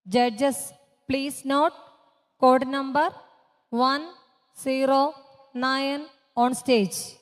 Judges, please note code number 109 on stage.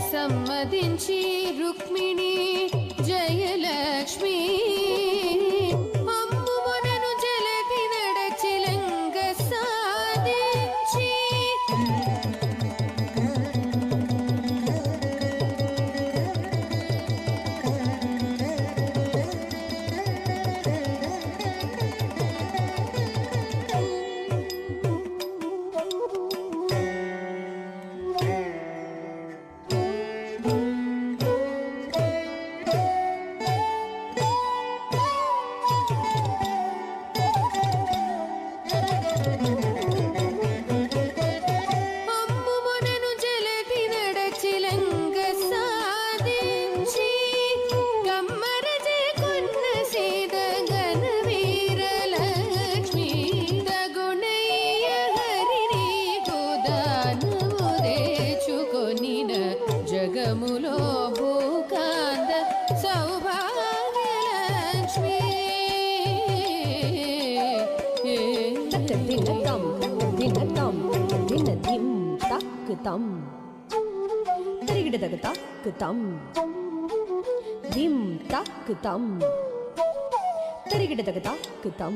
సమ్మదించి Rukmini Jayalakshmi అమ్మువనను జలది నడచిలంగ సాధించి జగములో భూకాంద సౌభాగ్యలక్ష్మి దినతం దినతం దినదిం తక్కుతం తరిగిడదగ తక్కుతం దిం తక్కుతం తరిగిడదగ తక్కుతం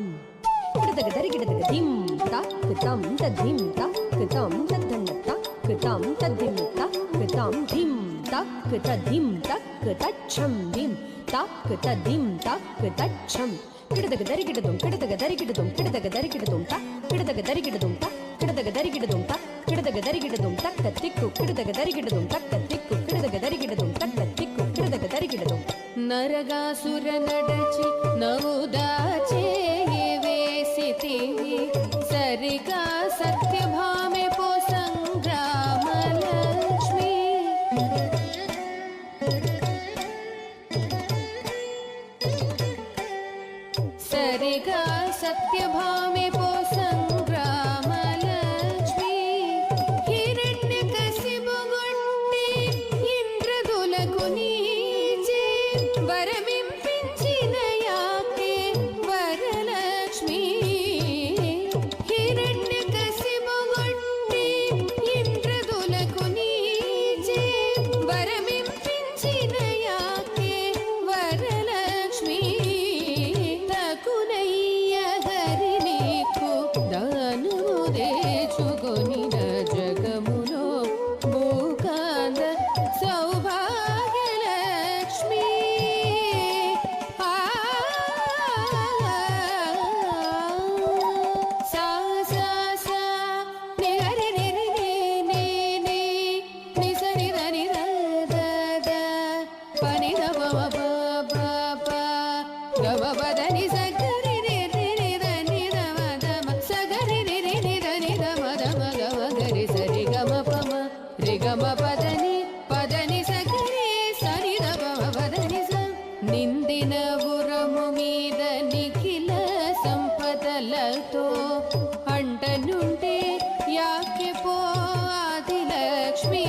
గిడదగ దరిగిడదగ దిం తక్కుతం తద్దిం తక్కుతం తద్దన్న తక్కుతం తద్దిం తక్కుతం దిం తక్కు తద్దిం తక్కు తచ్చం దిం తక్కు తద్దిం తక్కు తచ్చం గిడదగ దరిగిడదుం గిడదగ దరిగిడదుం గిడదగ దరిగిడదుం గిడదగ దరిగిడదుం గిడదగ దరిగిడదుం గిడదగ దరిగిడదుం తక్క తిక్కు గిడదగ దరిగిడదుం తక్క తిక్కు గిడదగ దరిగిడదుం తక్క తిక్కు గిడదగ దరిగిడదుం నరగాసుర నడచి నవుదాచే వేసితివి సరిగా సత్యభామె పో సంగ్రామలక్ష్మి సరిగా సత్యభామె పో సంగ్రామలక్ష్మి హిరణ్యకశిపుగొట్టి ఇంద్రదులకు నీచే వరమింపించిన యాకే వరలక్ష్మి హిరణ్యకశిపుగొట్టి ఇంద్రదులకు నీచే వరమింపించిన యాకే వరలక్ష్మి తకునయ్య హరి నీకు దానము దేచుకొనిన జగములో భూకాంద సౌభాగ్యలక్ష్మి సా సా సా ని హరి ని ని ని ని ని ని సరి ద ని ద ద ద ప ని ద ప మ ప ప ప గ మ ప ద ని స గ రి రి రి రి ద ని ద మ ద మ స గ రి రి రి ని ద ని ద మ ద మ గ మ గ రి స రి గ మ ప మ రి గ మ ప ద ని స గ రి స ని ద ప మ ప ద ని స నిందిన గురము మీద నిఖిల సంపదలతో అంటనుంటే యాకే పో ఆదిలక్ష్మి